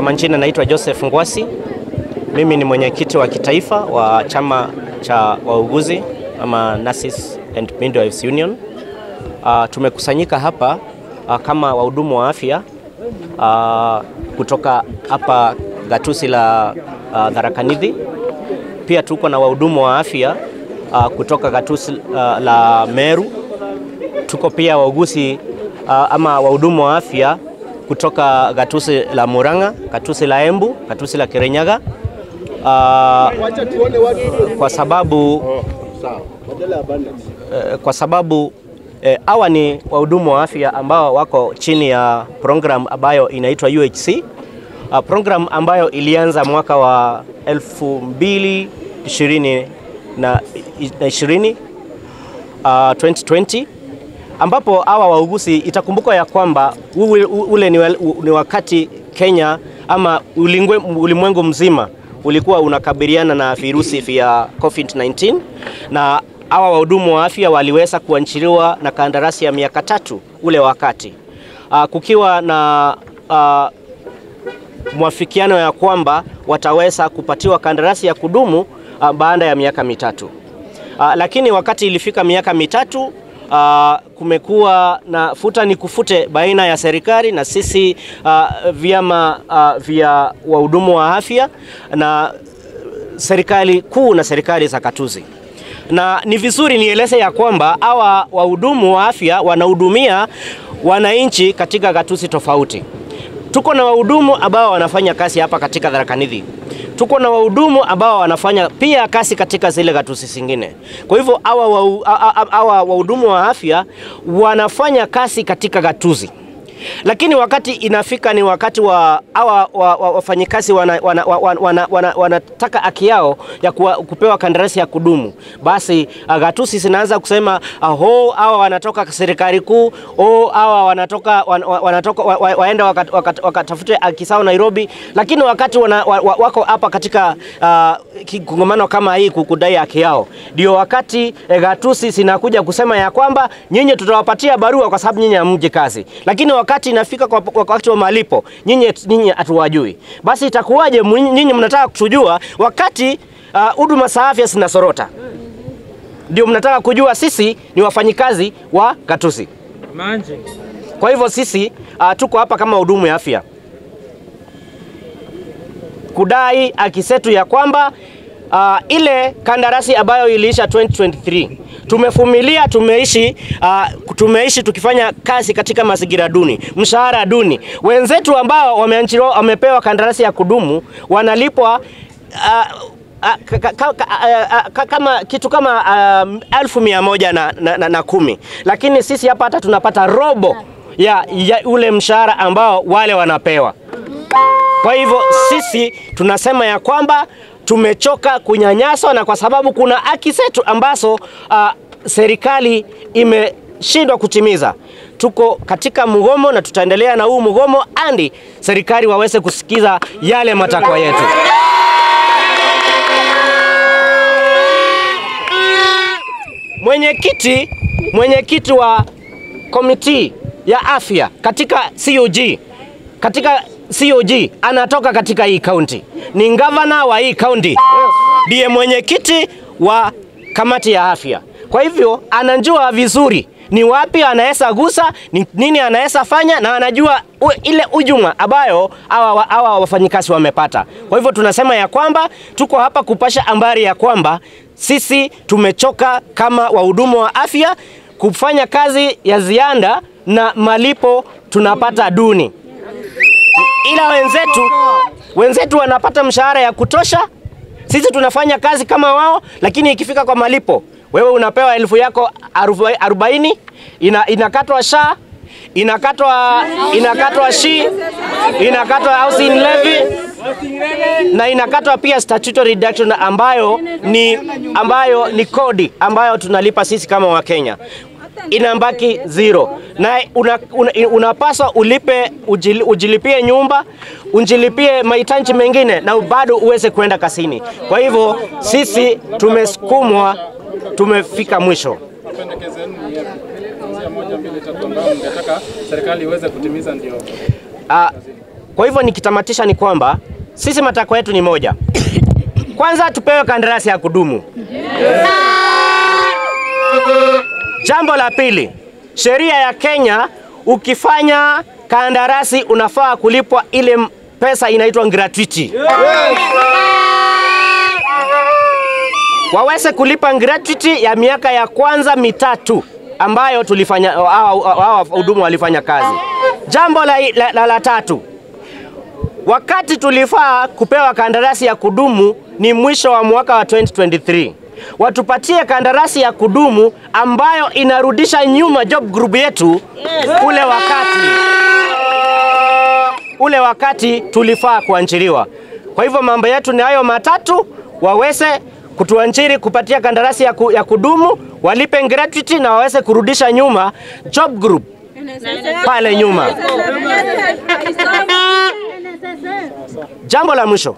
majina naitwa Joseph Ngwasi. Mimi ni mwenyekiti wa kitaifa wa chama cha wauguzi ama Nurses and Midwives Union. Tumekusanyika hapa kama wahudumu wa afya kutoka hapa gatuzi la Tharaka Nithi. Pia tuko na wahudumu wa afya kutoka gatuzi la Meru. Tuko pia wauguzi ama wahudumu wa afya kutoka gatuzi la Murang'a, gatuzi la Embu, gatuzi la Kirinyaga. Kwa sababu hawa ni wahudumu wa afya ambao wako chini ya program ambayo inaitwa UHC. Program ambayo ilianza mwaka wa 2020, ambapo hawa wauguzi itakumbuka ya kwamba ule ni wakati Kenya ama ulimwengu mzima ulikuwa unakabiliana na virusi vya COVID-19, na hawa wahudumu wa afya waliweza kuachiliwa na kandarasi ya miaka 3 ule wakati, kukiwa na mwafikiano ya kwamba wataweza kupatiwa kandarasi ya kudumu baada ya miaka 3. Lakini wakati ilifika miaka 3, kumekuwa na futa ni kufute baina ya serikali na sisi vyama vya wahudumu wa afya na serikali kuu na serikali za gatuzi. Na ni vizuri nieleze ya kwamba hawa wahudumu wa afya wanahudumia wananchi katika gatuzi tofauti. Tuko na wahudumu ambao wanafanya kazi hapa katika Tharaka Nithi. Tuko na wahudumu ambao wanafanya pia kazi katika zile gatuzi zingine. Kwa hivyo hawa wahudumu wa afya wanafanya kazi katika gatuzi. Lakini wakati inafika ni wakati wa hawa wafanyikazi wanataka haki yao ya kupewa kandarasi ya kudumu, basi gatuzi zinaanza kusema hawa wanatoka serikali kuu, hawa wanatoka waenda wakatafute haki zao Nairobi. Lakini wakati wako hapa katika kongamano kama hii kudai haki yao, ndio wakati gatuzi zinakuja kusema ya kwamba nyinyi tutawapatia barua kwa sababu nyinyi hamji kazi. Lakini wakati inafika kwa wakati wa malipo, nyinyi hatuwajui. Basi itakuwaje nyinyi mnataka kutujua wakati huduma za afya zinasorota? Ndio mnataka kujua sisi ni wafanyikazi wa gatuzi. Kwa hivyo sisi tuko hapa kama wahudumu ya afya kudai haki zetu ya kwamba ile kandarasi ambayo iliisha 2023 tumevumilia, tumeishi tukifanya kazi katika mazingira duni, mshahara duni. Wenzetu ambao wamepewa kandarasi ya kudumu wanalipwa kama kitu kama 1110, lakini sisi hapa hata tunapata robo ya ule mshahara ambao wale wanapewa. Kwa hivyo sisi tunasema ya kwamba tumechoka kunyanyaswa, na kwa sababu kuna haki zetu ambazo serikali imeshindwa kutimiza, tuko katika mgomo na tutaendelea na huu mgomo hadi serikali waweze kusikiza yale matakwa yetu. Mwenyekiti wa komiti ya afya katika COG anatoka katika hii county, ni gavana wa hii county, ndiye mwenyekiti wa kamati ya afya. Kwa hivyo anajua vizuri ni wapi anaweza gusa, nini anaweza fanya, na anajua ile ujuma ambayo hawa wafanyikazi wamepata. Kwa hivyo tunasema ya kwamba tuko hapa kupasha habari ya kwamba sisi tumechoka kama wahudumu wa afya kufanya kazi ya ziada na malipo tunapata duni. Ila wenzetu wanapata mshahara ya kutosha, sisi tunafanya kazi kama wao, lakini ikifika kwa malipo, wewe unapewa 1000 yako 40, inakatwa SHA, inakatwa SHI, inakatwa housing levy, na inakatwa pia statutory reduction ambayo ni kodi ambayo tunalipa sisi kama Wakenya. Inabaki 0, na unapaswa ujilipie nyumba, ujilipie mahitaji mengine, na bado uweze kwenda kasini. Kwa hivyo sisi tumesukumwa, tumefika mwisho. Serikali iweze kutimiza ndio. Kwa hivyo nikitamatisha ni kwamba sisi matakwa yetu ni moja. Kwanza tupewe kandarasi ya kudumu. Jambo la pili, sheria ya Kenya ukifanya kandarasi unafaa kulipwa ile pesa inaitwa gratuity. Waweze kulipa gratuity ya miaka ya kwanza 3 ambayo tulifanya hao hudumu walifanya kazi. Jambo la tatu, wakati tulifaa kupewa kandarasi ya kudumu ni mwisho wa mwaka wa 2023. Watupatie kandarasi ya kudumu ambayo inarudisha nyuma job group yetu ule wakati tulifaa kuajiriwa. Kwa hivyo mambo yetu ni hayo matatu, waweze kutuajiri kupatia kandarasi ya kudumu, walipe gratuity na waweze kurudisha nyuma job group pale nyuma. Jambo la mwisho,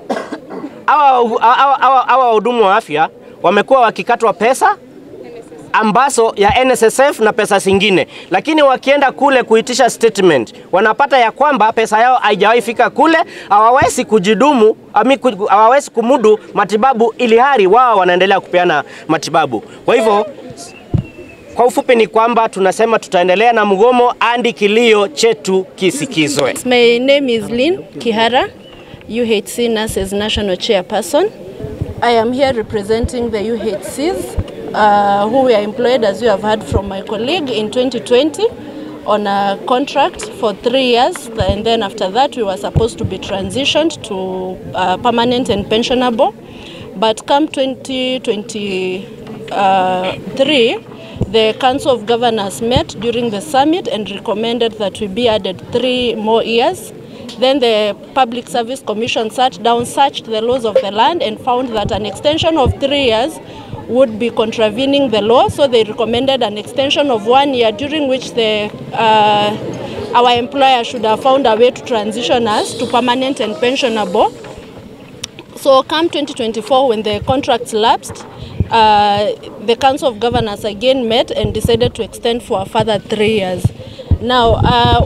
hawa wahudumu wa afya wamekuwa wakikatwa pesa ambazo ya NSSF na pesa zingine, lakini wakienda kule kuitisha statement wanapata ya kwamba pesa yao haijawahi fika kule, hawawezi kujidumu, hawawezi kumudu matibabu ili hali wao wanaendelea kupeana matibabu. Kwa hivyo kwa ufupi ni kwamba tunasema tutaendelea na mgomo hadi kilio chetu kisikizwe. My name is Lynn Kihara, UHC Nurses National Chairperson. I am here representing the UHCs who were employed, as you have heard from my colleague, in 2020 on a contract for 3 years, and then after that we were supposed to be transitioned to permanent and pensionable. But come 2023, the Council of Governors met during the summit and recommended that we be added 3 more years. Then the Public Service Commission sat down, searched the laws of the land and found that an extension of 3 years would be contravening the law. So they recommended an extension of 1 year, during which our employer should have found a way to transition us to permanent and pensionable. So come 2024, when the contracts lapsed, the Council of Governors again met and decided to extend for a further 3 years. Now,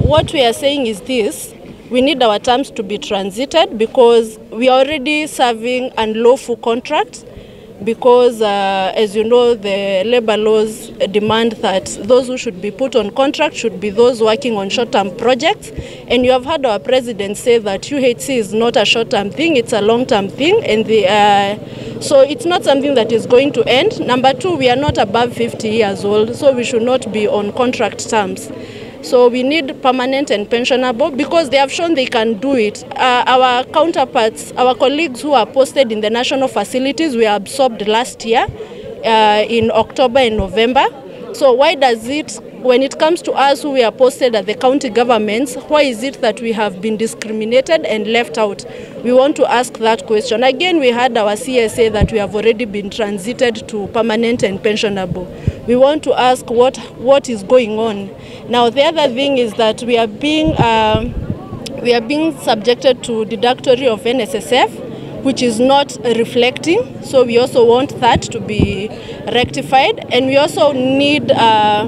what we are saying is this: we need our terms to be transited because we are already serving unlawful contracts, because as you know, the labor laws demand that those who should be put on contract should be those working on short-term projects. And you have heard our president say that UHC is not a short-term thing, it's a long-term thing, and so it's not something that is going to end. Number two, we are not above 50 years old, so we should not be on contract terms. So we need permanent and pensionable because they have shown they can do it. Our counterparts, our colleagues who are posted in the national facilities, we absorbed last year in October and November. So why does it, when it comes to us who we are posted at the county governments, why is it that we have been discriminated and left out? We want to ask that question. Again, we had our CSA that we have already been transited to permanent and pensionable. We want to ask what is going on. Now, the other thing is that we are being subjected to deductory of NSSF, which is not reflecting. So we also want that to be rectified, and we also need our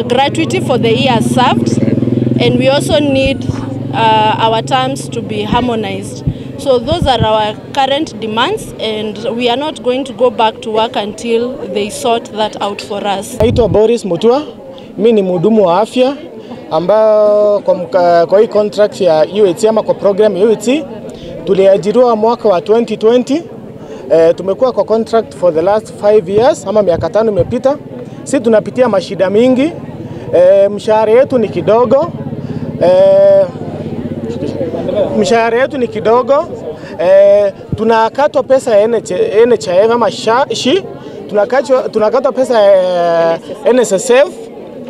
gratuity for the year served, and we also need our terms to be harmonized. So those are our current demands, and we are not going to go back to work until they sort that out for us. Naitwa Boris Mutua, mimi ni mhudumu wa afya ambao kwa hii contract ya UHC ama kwa program ya UHC tuliajiriwa mwaka wa 2020. Tumekuwa kwa contract for the last 5 years ama miaka 5 imepita. Sisi tunapitia mashida mingi. Mshahara yetu ni kidogo. Tunakatwa pesa ya NHIF ama SHI, tunakatwa pesa ya NSSF.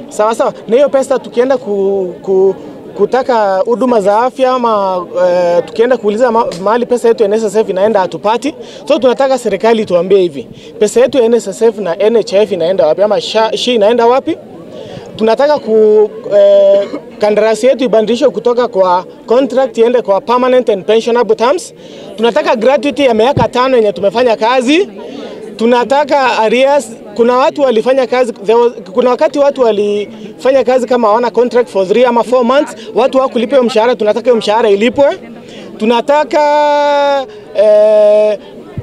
Sawa sawa. Na hiyo pesa tukienda kutaka huduma za afya ama tukienda kuuliza mahali pesa yetu ya NSSF inaenda hatupati. So tunataka serikali tuambie hivi, pesa yetu ya NSSF na NHIF inaenda wapi ama SHI inaenda wapi? Tunataka kandarasi yetu ibadilishwe kutoka kwa contract iende kwa permanent and pensionable terms. Tunataka gratuity ya miaka 5 yenye tumefanya kazi. Tunataka arrears kuna watu walifanya kazi, kuna wakati watu walifanya kazi kama hawana contract for 3 ama 4 months, watu hawakulipwa mshahara. Tunataka hiyo mshahara ilipwe. Tunataka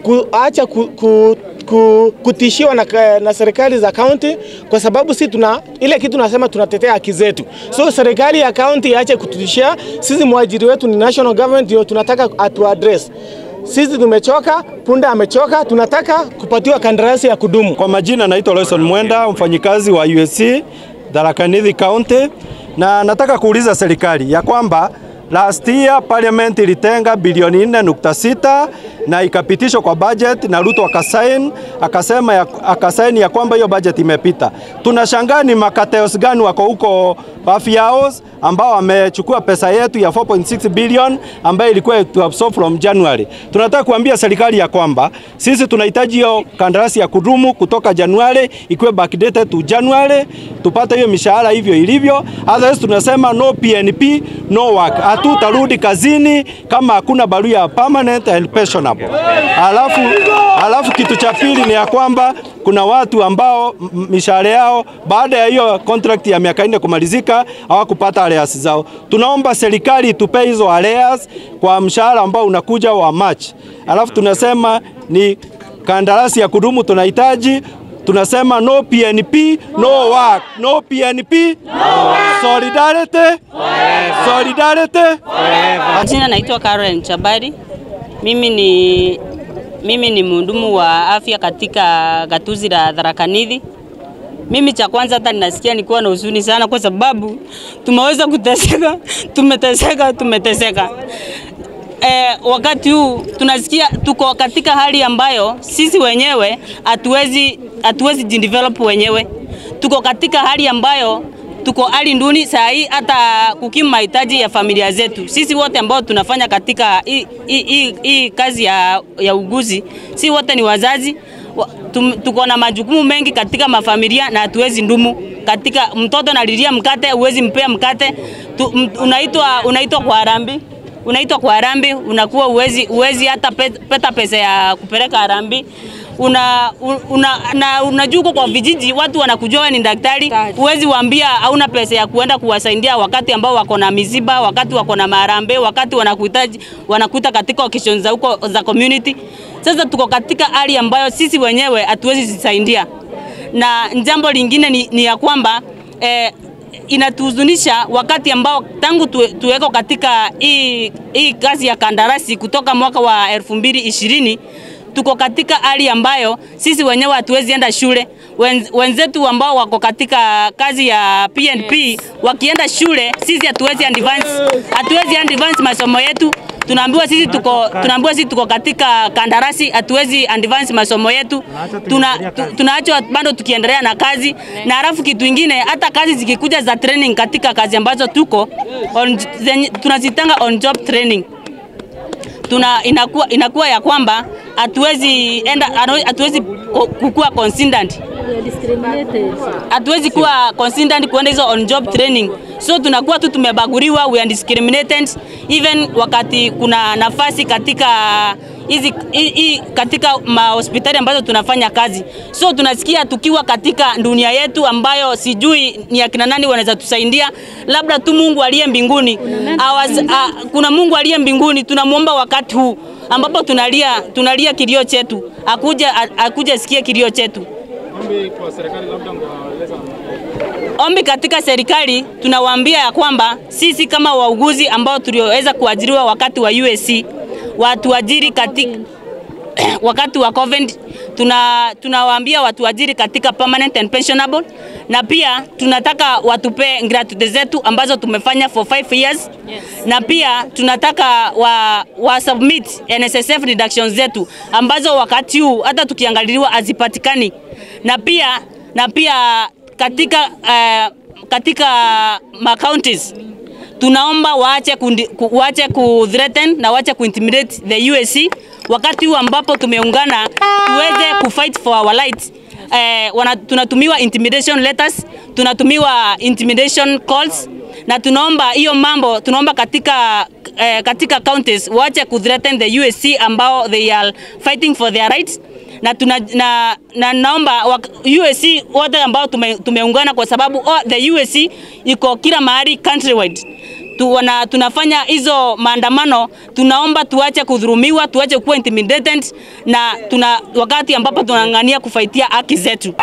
kuacha kutishiwa na serikali za county, kwa sababu sisi ile kitu tunasema tunatetea haki zetu. So serikali ya county iache kututishia sisi. Mwajiri wetu ni national government, ndio tunataka atu address. Sisi tumechoka, punda amechoka, tunataka kupatiwa kandarasi ya kudumu. Kwa majina naitwa Loison Mwenda, mfanyikazi wa USC Tharaka Nithi County, na nataka kuuliza serikali ya kwamba last year parliament ilitenga bilioni 4.6 na ikapitishwa kwa budget na Ruto akasaini ya kwamba hiyo budget imepita. Tunashangaa ni makateos gani wako huko Afya House ambao wamechukua pesa yetu ya 4.6 billion ambayo ilikuwa to absorb from January. Tunataka kuambia serikali ya kwamba sisi tunahitaji hiyo kandarasi ya kudumu kutoka January ikiwe backdated to January, tupate hiyo mishahara hivyo ilivyo. Otherwise tunasema no PNP no work. Hatutarudi kazini kama hakuna barua ya permanent and pensionable. Alafu kitu cha pili ni ya kwamba kuna watu ambao mishahara yao baada ya hiyo contract ya miaka 4 kumalizika hawakupata arrears zao. Tunaomba serikali tupe hizo arrears kwa mshahara ambao unakuja wa March. Alafu tunasema ni kandarasi ya kudumu tunahitaji. Tunasema no PNP no work, no PNP no work. Solidarity solidarity. Jina naitwa Karen Chabari. Mimi ni mhudumu wa afya katika gatuzi la Tharaka Nithi. Mimi cha kwanza hata ninasikia nikuwa na huzuni sana kwa sababu tumeweza kuteseka, tumeteseka. Wakati huu tunasikia tuko katika hali ambayo sisi wenyewe hatuwezi jidevelop wenyewe. Tuko katika hali ambayo tuko hali nduni saa hii hata kukimu mahitaji ya familia zetu. Sisi wote ambao tunafanya katika hii kazi ya uguzi, si wote ni wazazi. Tuko na majukumu mengi katika mafamilia na hatuwezi ndumu. Katika mtoto analilia mkate, huwezi mpea mkate. Unaitwa kwa harambee. Unaitwa kwa harambee, unakuwa uwezi hata peta pesa ya kupeleka harambee. Unajua kwa vijiji watu wanakujua ni daktari, uwezi waambia hauna pesa ya kuenda kuwasaidia wakati ambao wako na miziba, wakati wako na marambe, wakati wanakuita katika occasions za community. Sasa tuko katika hali ambayo sisi wenyewe hatuwezi zisaidia. Na jambo lingine ni ya kwamba inatuhuzunisha wakati ambao tangu tuweko katika hii kazi ya kandarasi kutoka mwaka wa 2020 tuko katika hali ambayo sisi wenyewe hatuwezi enda shule. Wenzetu ambao wako katika kazi ya PNP wakienda shule, sisi hatuwezi advance masomo yetu. Tunaambiwa sisi tuko katika kandarasi, hatuwezi advance masomo yetu. Tunaachwa bado tukiendelea na kazi. Na halafu kitu kingine, hata kazi zikikuja za training katika kazi ambazo tuko tunazitanga on job training. Inakuwa ya kwamba hatuwezi kukua consistent. Hatuwezi kuwa consistent kuenda hizo on job training. So tunakuwa tu tumebaguriwa, we are discriminated even wakati kuna nafasi katika katika hospitali ambazo tunafanya kazi. So tunasikia tukiwa katika dunia yetu ambayo sijui ni akina nani wanaweza tusaidia. Labda tu Mungu aliye mbinguni. Kuna Mungu aliye mbinguni, tunamuomba wakati huu ambapo tunalia kilio chetu. Akuja sikia kilio chetu. Ombi kwa serikali labda mwaeleza. Ombi katika serikali tunawaambia ya kwamba sisi kama wauguzi ambao tulioweza kuajiriwa wakati wa USC watuajiri katika wakati wa COVID, tunawaambia watuajiri katika permanent and pensionable, na pia tunataka watupe gratuity zetu ambazo tumefanya for 5 years. Yes. Na pia tunataka wa submit NSSF reductions zetu ambazo wakati huu hata tukiangaliwa hazipatikani. Na pia katika counties tunaomba waache kuthreaten na waache kuintimidate the USC wakati huu ambapo tumeungana tuweze kufight for our rights. Tunatumiwa intimidation letters, tunatumiwa intimidation calls, na tunaomba hiyo mambo, tunaomba katika katika counties waache kuthreaten the USC ambao they are fighting for their rights, na naomba USC wote ambao tumeungana kwa sababu the USC iko kila mahali countrywide. Tunafanya hizo maandamano, tunaomba tuache kudhulumiwa, tuache kuwa intimidated, na wakati ambapo tunang'ania kufaitia haki zetu.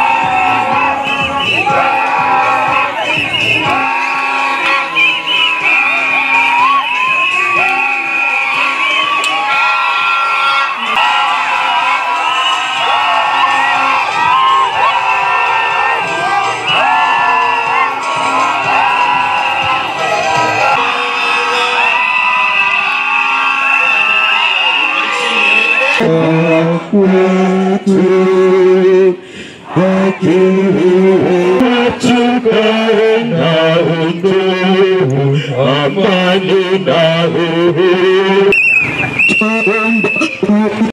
Amani na